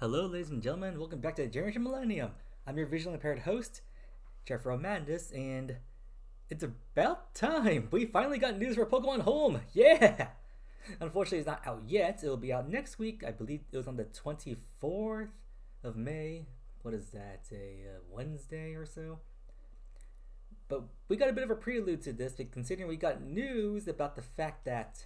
Hello, ladies and gentlemen. Welcome back to Generation Millennium. I'm your visually impaired host, Jeffro Madness, and it's about time. We finally got news for Pokemon Home. Yeah! Unfortunately, it's not out yet. It'll be out next week. I believe it was on the 24th of May. What is that? A Wednesday or so? But we got a bit of a prelude to this, considering we got news about the fact that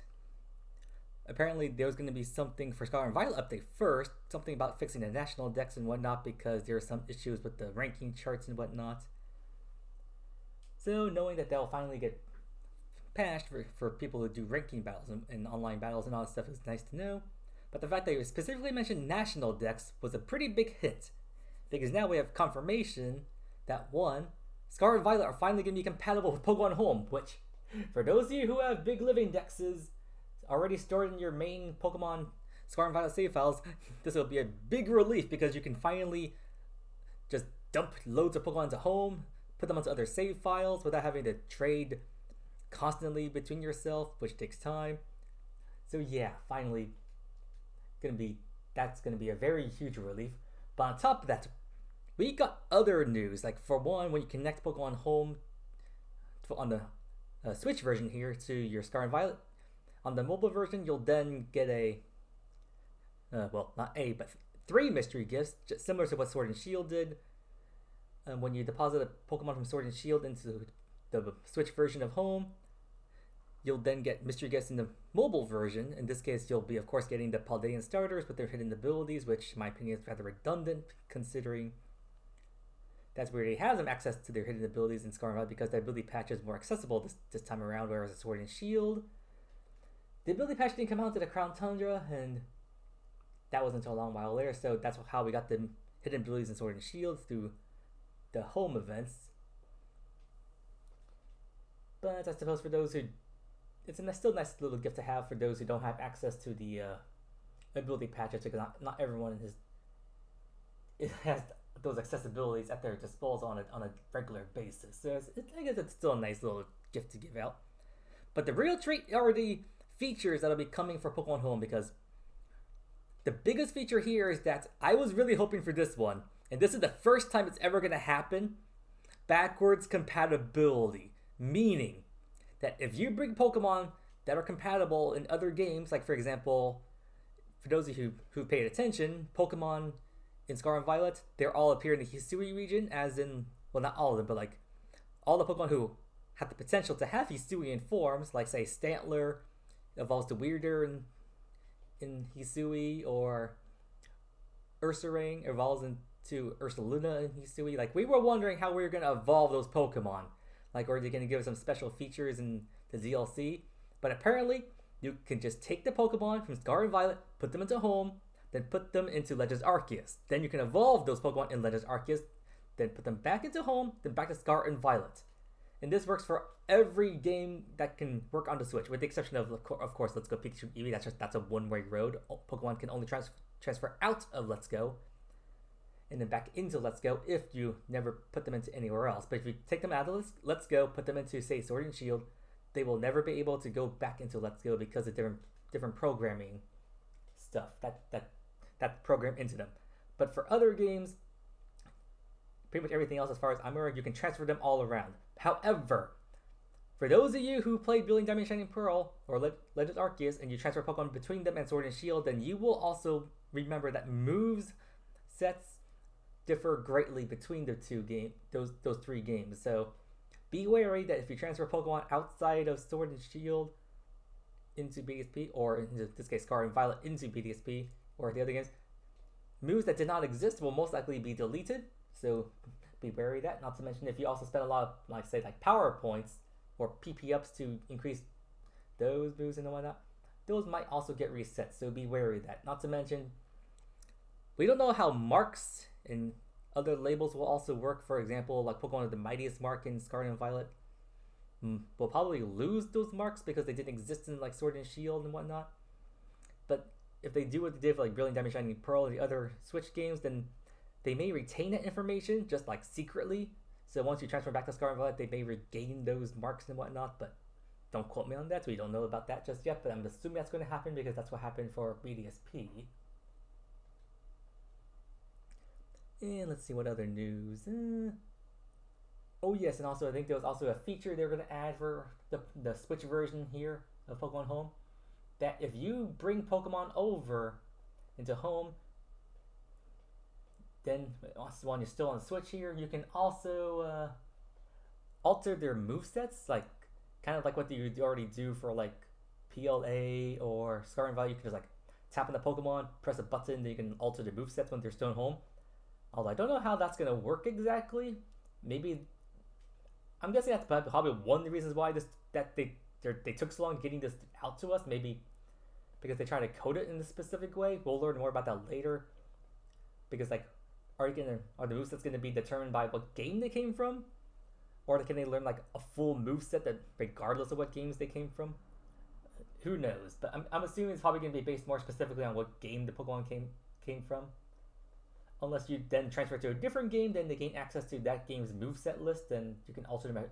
apparently there was going to be something for Scarlet and Violet update first, something about fixing the national decks and whatnot because there are some issues with the ranking charts and whatnot. So knowing that they'll finally get patched for people who do ranking battles and online battles and all that stuff is nice to know. But the fact that they specifically mentioned national decks was a pretty big hit because now we have confirmation that one, Scarlet and Violet are finally going to be compatible with Pokemon Home, which for those of you who have big living dexes already stored in your main Pokemon Scarlet and Violet save files, this will be a big relief because you can finally just dump loads of Pokemon into home, put them onto other save files without having to trade constantly between yourself, which takes time. So yeah, finally that's gonna be a very huge relief. But on top of that, we got other news. Like for one, when you connect Pokemon Home on the Switch version here to your Scarlet and Violet, on the mobile version, you'll then get not a, but three mystery gifts, just similar to what Sword and Shield did. When you deposit a Pokemon from Sword and Shield into the Switch version of Home, you'll then get mystery gifts in the mobile version. In this case, you'll be, of course, getting the Paldean starters with their hidden abilities, which, in my opinion, is rather redundant, considering that's where they have them access to their hidden abilities in Scarlet and Violet because the ability patch is more accessible this time around, whereas Sword and Shield, the ability patch didn't come out to the Crown Tundra, and that wasn't until a long while later, so that's how we got the hidden abilities in Sword and Shield through the home events. But I suppose for those who, it's a still nice little gift to have for those who don't have access to the ability patches, because not everyone has those accessibilities at their disposal on a regular basis. So I guess it's still a nice little gift to give out. But the real treat are the features that'll be coming for Pokemon Home, because the biggest feature here is that I was really hoping for this one, and this is the first time it's ever going to happen: backwards compatibility. Meaning that if you bring Pokemon that are compatible in other games, like for example, for those of you who paid attention, Pokemon in Scarlet and Violet, they're all appear in the Hisui region, as in, well, not all of them, but like all the Pokemon who have the potential to have Hisuian forms, like say Stantler evolves to Weirder in Hisui, or Ursaring evolves into Ursaluna in Hisui. Like, we were wondering how we were going to evolve those Pokemon. Like, are they going to give us some special features in the DLC? But apparently, you can just take the Pokemon from Scarlet and Violet, put them into Home, then put them into Legends Arceus. Then you can evolve those Pokemon in Legends Arceus, then put them back into Home, then back to Scarlet and Violet. And this works for every game that can work on the Switch, with the exception of course, Let's Go Pikachu Eevee. That's a one-way road. Pokemon can only transfer out of Let's Go and then back into Let's Go if you never put them into anywhere else. But if you take them out of Let's Go, put them into, say, Sword and Shield, they will never be able to go back into Let's Go because of different programming stuff that program into them. But for other games, pretty much everything else, as far as I'm aware, you can transfer them all around. However, for those of you who played Brilliant Diamond Shining Pearl or Legends Arceus and you transfer Pokemon between them and Sword and Shield, then you will also remember that moves sets differ greatly between the those three games. So be wary that if you transfer Pokemon outside of Sword and Shield into BDSP, or in this case Scarlet and Violet into BDSP, or the other games, moves that did not exist will most likely be deleted. So be wary of that. Not to mention, if you also spend a lot of, like power points or PP ups to increase those moves and whatnot, those might also get reset. So be wary of that. Not to mention, we don't know how marks and other labels will also work. For example, like Pokemon with the mightiest mark in Scarlet and Violet will probably lose those marks because they didn't exist in like Sword and Shield and whatnot. But if they do what they did for like Brilliant Diamond Shining Pearl and the other Switch games, then they may retain that information just like secretly. So once you transfer back to Scarlet and Violet, they may regain those marks and whatnot. But don't quote me on that. We don't know about that just yet. But I'm assuming that's going to happen because that's what happened for BDSP. And let's see what other news. Oh yes, and also I think there was also a feature they were going to add for the Switch version here of Pokemon Home, that if you bring Pokemon over into Home, then when you're still on Switch here, you can also alter their movesets, like kind of like what you already do for like PLA or Scarlet Valley. You can just like tap on the Pokemon, press a button, then you can alter the movesets when they're still in Home. Although I don't know how that's gonna work exactly. Maybe I'm guessing that's probably one of the reasons why they took so long getting this out to us. Maybe because they try to code it in a specific way. We'll learn more about that later. Because like, are the movesets gonna be determined by what game they came from, or can they learn like a full moveset that regardless of what games they came from? Who knows? But I'm assuming it's probably gonna be based more specifically on what game the Pokemon came from. Unless you then transfer to a different game, then they gain access to that game's moveset list, and you can alter them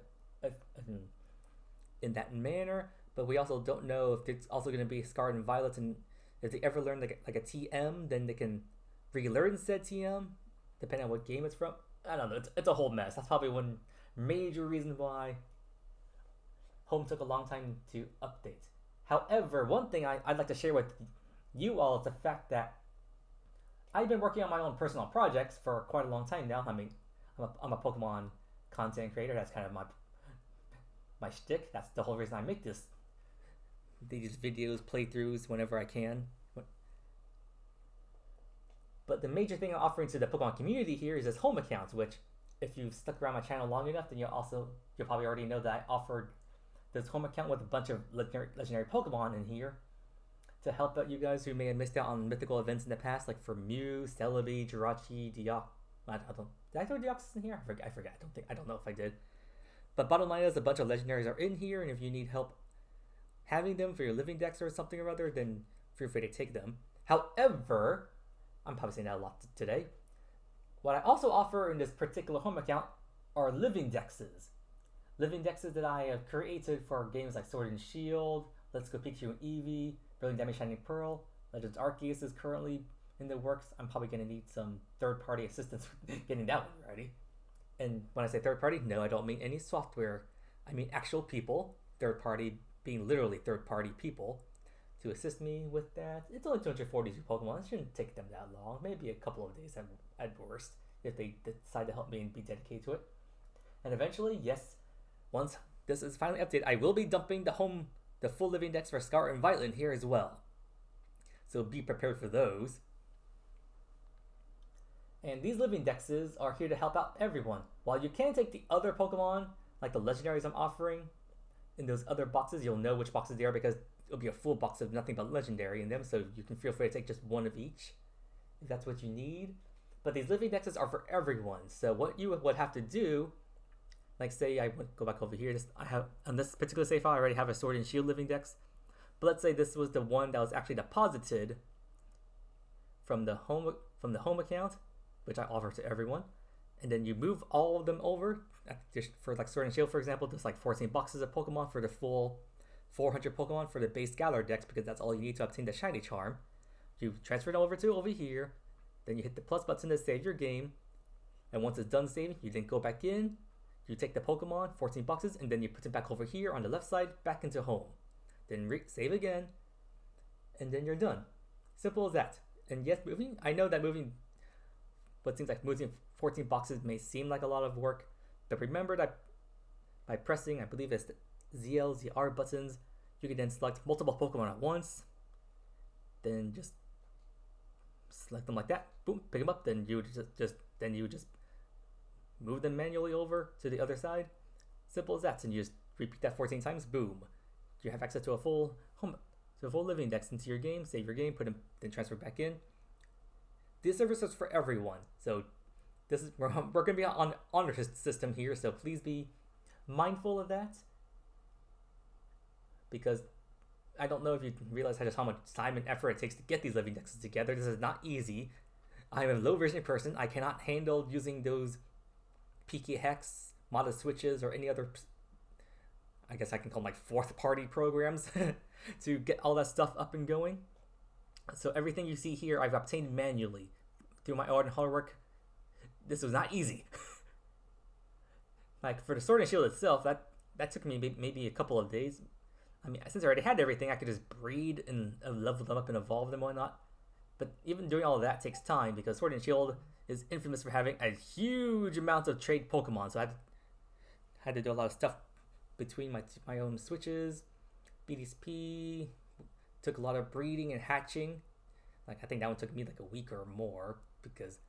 in that manner. But we also don't know if it's also going to be Scarlet and Violet, and if they ever learn like a TM, then they can relearn said TM, depending on what game it's from. I don't know. It's a whole mess. That's probably one major reason why Home took a long time to update. However, one thing I'd like to share with you all is the fact that I've been working on my own personal projects for quite a long time now. I mean, I'm a Pokemon content creator. That's kind of my shtick. That's the whole reason I make these videos, playthroughs, whenever I can. But the major thing I'm offering to the Pokemon community here is this Home account, which, if you've stuck around my channel long enough, then you'll probably already know that I offered this Home account with a bunch of legendary Pokemon in here to help out you guys who may have missed out on mythical events in the past, like for Mew, Celebi, Jirachi, Did I throw Deoxys in here? I forgot. I don't know if I did. But bottom line is, a bunch of legendaries are in here, and if you need help having them for your living decks or something or other, then feel free to take them. However, I'm probably saying that a lot today. What I also offer in this particular Home account are living dexes. Living dexes that I have created for games like Sword and Shield, Let's Go Pikachu and Eevee, Brilliant Diamond Shining Pearl, Legends Arceus is currently in the works. I'm probably going to need some third-party assistance getting that one ready. And when I say third-party, no, I don't mean any software. I mean actual people, third-party being literally third-party people, to assist me with that. It's only 242 Pokemon. It shouldn't take them that long. Maybe a couple of days at worst, if they decide to help me and be dedicated to it. And eventually, yes, once this is finally updated, I will be dumping the full living decks for Scarlet and Violet in here as well. So be prepared for those. And these living dexes are here to help out everyone. While you can take the other Pokemon, like the legendaries I'm offering, in those other boxes, you'll know which boxes they are because it'll be a full box of nothing but legendary in them, so you can feel free to take just one of each if that's what you need. But these living dexes are for everyone, so what you would have to do, like say I would go back over here, I have on this particular save file I already have a Sword and Shield living dex, but let's say this was the one that was actually deposited from the home account, which I offer to everyone, and then you move all of them over. Just for like Sword and Shield, for example, there's like 14 boxes of Pokemon for the full 400 Pokemon for the base Galar Dex, because that's all you need to obtain the Shiny Charm. You transfer it over here, then you hit the plus button to save your game, and once it's done saving, you then go back in, you take the Pokemon, 14 boxes, and then you put them back over here on the left side, back into home. Then save again, and then you're done. Simple as that. And yes, I know that moving what seems like moving 14 boxes may seem like a lot of work, but remember that by pressing, I believe it's the ZL, ZR buttons, you can then select multiple Pokemon at once, then just select them like that, boom, pick them up, then you just move them manually over to the other side. Simple as that. And you just repeat that 14 times, boom. You have access to a full living dex into your game, save your game, put them, then transfer back in. This service is for everyone. So we're going to be on honor system here, so please be mindful of that. Because I don't know if you realize how much time and effort it takes to get these living dexes together. This is not easy. I'm a low vision person. I cannot handle using those PK Hex, modded switches, or any other, I guess I can call them like fourth party programs to get all that stuff up and going. So everything you see here I've obtained manually through my own hard work, this was not easy. Like for the Sword and Shield itself, that took me maybe a couple of days. I mean, since I already had everything, I could just breed and level them up and evolve them and whatnot. But even doing all of that takes time because Sword and Shield is infamous for having a huge amount of trade Pokemon. So I had to do a lot of stuff between my own switches. BDSP took a lot of breeding and hatching. Like I think that one took me like a week or more because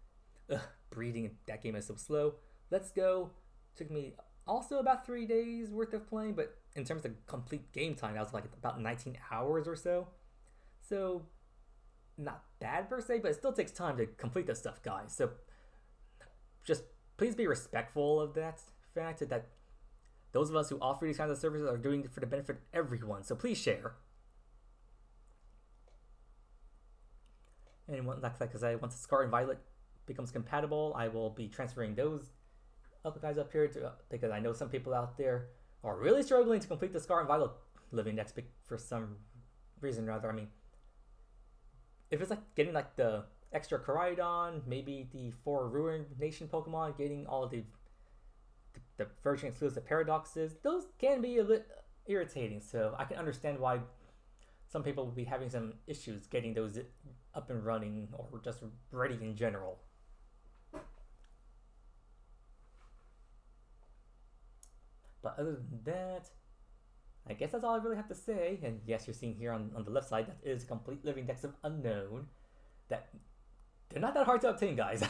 breeding in that game is so slow. Let's Go took me also about 3 days worth of playing, but in terms of complete game time, that was like about 19 hours or so. So not bad per se, but it still takes time to complete this stuff, guys. So just please be respectful of that fact that those of us who offer these kinds of services are doing it for the benefit of everyone. So please share. And like I said, once Scarlet and Violet becomes compatible, I will be transferring those guys up here to because I know some people out there are really struggling to complete the Scarlet and Violet living index for some reason or other. I mean, if it's like getting like the extra Koraidon, maybe the 4 Ruined Nation Pokemon, getting all of the version exclusive paradoxes, those can be a bit irritating. So I can understand why some people will be having some issues getting those up and running or just ready in general. But other than that, I guess that's all I really have to say. And yes, you're seeing here on the left side, that is a complete living index of Unknown. That they're not that hard to obtain, guys.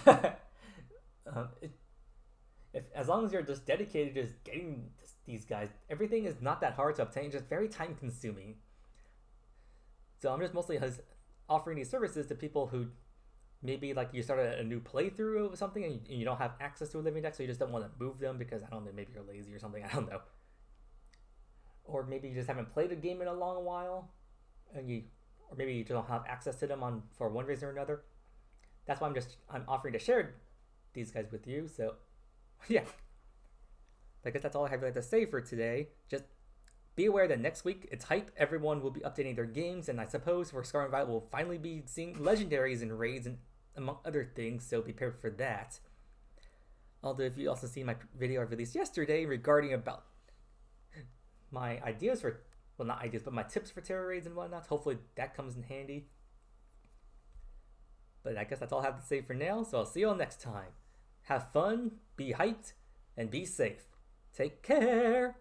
As long as you're just dedicated to just getting these guys, everything is not that hard to obtain, just very time consuming. So I'm just mostly offering these services to people who maybe like you started a new playthrough of something and you don't have access to a living index, so you just don't want to move them because I don't know, maybe you're lazy or something, I don't know. Or maybe you just haven't played a game in a long while, or maybe you don't have access to them for one reason or another. That's why I'm offering to share these guys with you. So yeah, I guess that's all I have to say for today. Just be aware that next week it's hype. Everyone will be updating their games, and I suppose for Scarlet and Violet we'll finally be seeing legendaries and raids and among other things. So be prepared for that. Although if you also see my video I released yesterday regarding about my ideas for, well, not ideas, but my tips for terror raids and whatnot, hopefully that comes in handy. But I guess that's all I have to say for now, so I'll see you all next time. Have fun, be hyped, and be safe. Take care!